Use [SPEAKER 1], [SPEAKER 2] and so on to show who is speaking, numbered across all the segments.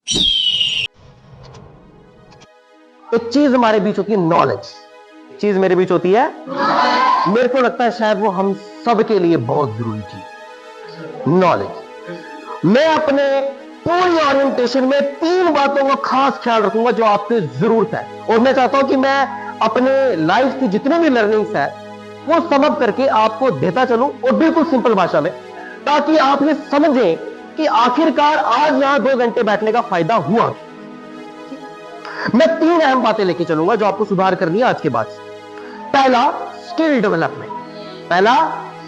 [SPEAKER 1] एक चीज हमारे बीच होती है नॉलेज, चीज मेरे बीच होती है, मेरे को लगता है शायद वो हम सबके लिए बहुत जरूरी चीज नॉलेज। मैं अपने पूरी ओरिएंटेशन में 3 बातों का खास ख्याल रखूंगा जो आपकी जरूरत है, और मैं चाहता हूं कि मैं अपने लाइफ की जितनी भी लर्निंग्स है वो समझ करके आपको देता चलूं, और बिल्कुल सिंपल भाषा में, ताकि आप ये समझें कि आखिरकार आज यहां 2 घंटे बैठने का फायदा हुआ। मैं 3 अहम बातें लेके चलूंगा जो आपको सुधार करनी है आज के बाद। पहला, स्किल डेवलपमेंट। पहला,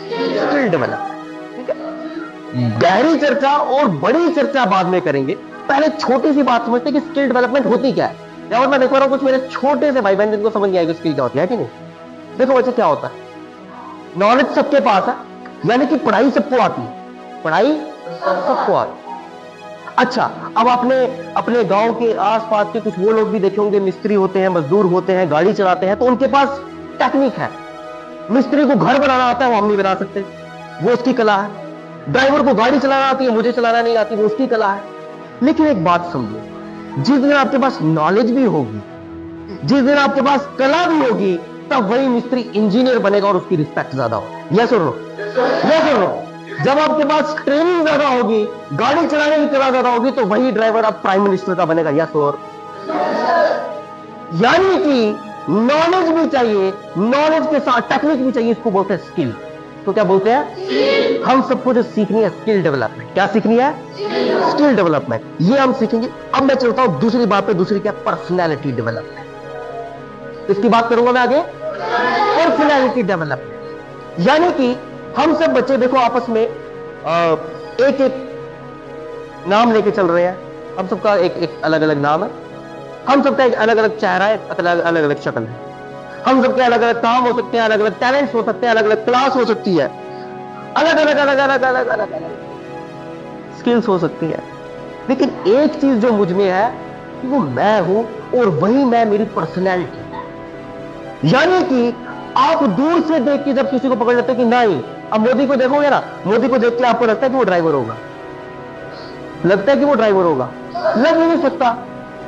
[SPEAKER 1] स्किल डेवलपमेंट। ठीक है, गहरी चर्चा और बड़ी चर्चा बाद में करेंगे। पहले छोटी सी बात समझते हैं कि स्किल डेवलपमेंट होती क्या है। और मैं देख रहा हूं कुछ मेरे छोटे से भाई बहन जिनको समझ नहीं आएगी स्किल क्या होती है कि नहीं। देखो बच्चे, क्या होता है, नॉलेज सबके पास है, यानी कि पढ़ाई सबको आती है, पढ़ाई सबको आती है। अच्छा, अब आपने अपने गांव के आसपास के कुछ वो लोग भी देखे होंगे, मिस्त्री होते हैं, मजदूर होते हैं, गाड़ी चलाते हैं, तो उनके पास टेक्निक है। मिस्त्री को घर बनाना आता है, वो हम नहीं बना सकते, वो उसकी कला है। ड्राइवर को गाड़ी चलाना आती है, मुझे चलाना नहीं आती, वो उसकी कला है। लेकिन एक बात समझो, जिस दिन आपके पास नॉलेज भी होगी, जिस दिन आपके पास कला भी होगी, तब वही मिस्त्री इंजीनियर बनेगा और उसकी रिस्पेक्ट ज्यादा होगी। यस और नो? यस और नो? जब आपके पास ट्रेनिंग ज्यादा होगी, गाड़ी चलाने की कला ज्यादा होगी, तो वही ड्राइवर अब प्राइम मिनिस्टर का बनेगा। यस और? यानी कि नॉलेज भी चाहिए, नॉलेज के साथ टेक्निक भी चाहिए, इसको बोलते हैं स्किल। तो क्या बोलते हैं? हम सबको जो सीखनी है स्किल डेवलपमेंट। क्या सीखनी है? स्किल डेवलपमेंट, ये हम सीखेंगे। अब मैं चलता हूं दूसरी बात पे। दूसरी क्या? Personality development. इसकी बात करूंगा मैं आगे, पर्सनैलिटी डेवलपमेंट। यानी कि हम सब बच्चे देखो आपस में एक एक नाम लेके चल रहे हैं, हम सबका एक एक अलग अलग नाम है, हम सबका एक अलग अलग चेहरा है, अलग अलग शक्ल है, हम सबके अलग अलग काम हो सकते हैं, अलग अलग टैलेंट्स हो सकते हैं, अलग अलग क्लास हो सकती है, अलग अलग अलग अलग अलग अलग अलग स्किल्स हो सकती है। लेकिन एक चीज जो मुझ में है कि वो मैं हूं, और वही मैं मेरी पर्सनैलिटी। यानी कि आप दूर से देख के जब किसी को पकड़ लेते हो कि नहीं, अब मोदी को देखोगे ना, मोदी को देख के आपको लगता है कि वो ड्राइवर होगा, लगता है कि वो ड्राइवर होगा, लग ही नहीं सकता,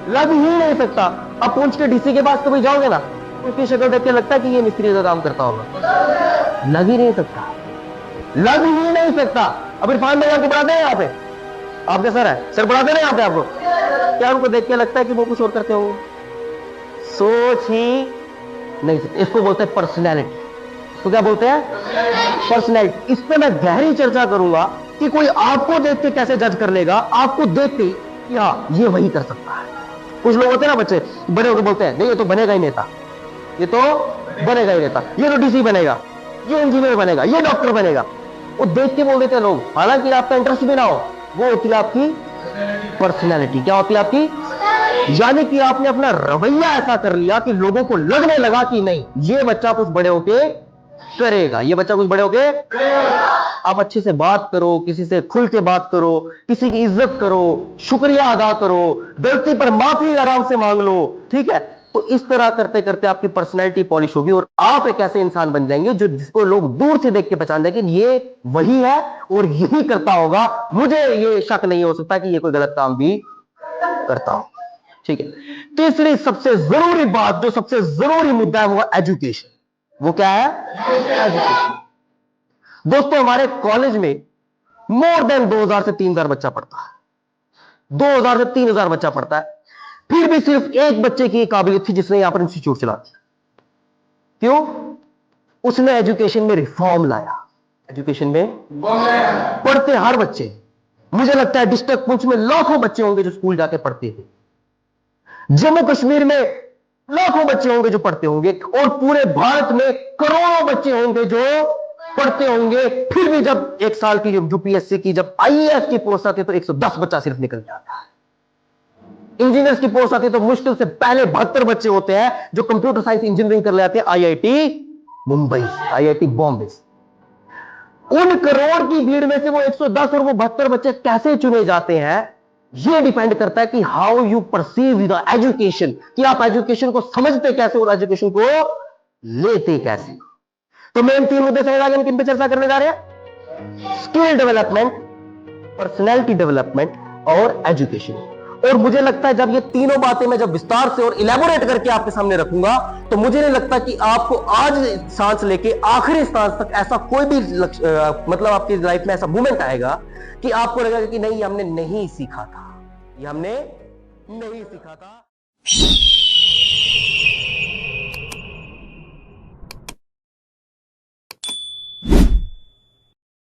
[SPEAKER 1] लग ही नहीं सकता। अब पूछ के डीसी के पास कभी जाओगे ना, उसकी शक्ल देख के लगता है कि ये मिस्त्री का काम करता होगा, लग ही नहीं सकता, लग ही नहीं सकता। अब इरफान भाई आपको पढ़ाते हैं यहाँ पे, आपके सर है, सर पढ़ाते हैं यहाँ पे आपको, क्या उनको देख के लगता है कि वो कुछ और करते होंगे? सोच ही नहीं सकते। इसको बोलते हैं पर्सनैलिटी। तो क्या बोलते हैं? पर्सनैलिटी। इस पे मैं गहरी चर्चा करूंगा कि कोई आपको देख के कैसे जज कर लेगा, आपको देख के कि हाँ ये वही कर सकता है। कुछ लोग होते हैं ना बच्चे, बड़े होकर बोलते हैं नहीं ये तो बनेगा ही नेता, ये तो बनेगा ही नेता, ये तो डीसी बनेगा, ये इंजीनियर बनेगा, ये डॉक्टर बनेगा। वो देख के बोल देते हैं लोग, हालांकि आपका इंटरेस्ट भी ना हो। वो होती है आपकी पर्सनैलिटी। क्या होती है आपकी? यानी कि आपने अपना रवैया ऐसा कर लिया कि लोगों को लगने लगा कि नहीं ये बच्चा कुछ बड़े होके करेगा, ये बच्चा कुछ बड़े होके। आप अच्छे से बात करो, किसी से खुल के बात करो, किसी की इज्जत करो, शुक्रिया अदा करो, गलती पर माफी आराम से मांग लो, ठीक है? तो इस तरह करते करते आपकी पर्सनैलिटी पॉलिश होगी, और आप एक ऐसे इंसान बन जाएंगे जो जिसको लोग दूर से देख के पहचान देंगे कि ये वही है और यही करता होगा, मुझे ये शक नहीं हो सकता कि ये कोई गलत काम भी करता हो। ठीक है, तीसरी सबसे जरूरी बात, जो सबसे जरूरी मुद्दा है, वो एजुकेशन। वो क्या है? एजुकेशन। दोस्तों, हमारे कॉलेज में मोर देन 2000 से 3000 बच्चा पढ़ता है, 2000 से 3000 बच्चा पढ़ता है। फिर भी सिर्फ एक बच्चे की काबिलियत थी जिसने यहां पर इंस्टीट्यूट चला दिया। क्यों? उसने एजुकेशन में रिफॉर्म लाया। एजुकेशन में पढ़ते हर बच्चे, मुझे लगता है डिस्ट्रिक्ट पुंछ में लाखों बच्चे होंगे जो स्कूल जाके पढ़ते थे, जम्मू कश्मीर में लाखों बच्चे होंगे जो पढ़ते होंगे, और पूरे भारत में करोड़ों बच्चे होंगे जो पढ़ते होंगे। फिर भी जब एक साल की यूपीएससी की जब आईएएस की पोस्ट आती है तो 110 बच्चा सिर्फ निकल जाता है। इंजीनियर्स की पोस्ट आती है तो मुश्किल से पहले 72 बच्चे होते हैं जो कंप्यूटर साइंस इंजीनियरिंग कर लेते हैं आईआईटी मुंबई, आईआईटी बॉम्बे। उन करोड़ की भीड़ में से वो 110 और वो 72 बच्चे कैसे चुने जाते हैं, ये डिपेंड करता है कि how you perceive the education, कि आप एजुकेशन को समझते कैसे और एजुकेशन को लेते कैसे। तो मेन 3 मुद्दे समझ आ गए, हम किन पे चर्चा करने जा रहे हैं? स्किल डेवलपमेंट, पर्सनैलिटी डेवलपमेंट और एजुकेशन। और मुझे लगता है जब ये तीनों बातें मैं जब विस्तार से और इलेबोरेट करके आपके सामने रखूंगा, तो मुझे नहीं लगता कि आपको आज सांस लेके आखिरी सांस तक ऐसा कोई भी मतलब आपकी लाइफ में ऐसा मोमेंट आएगा कि आपको लगेगा कि नहीं, हमने नहीं सीखा था, ये हमने नहीं सीखा था।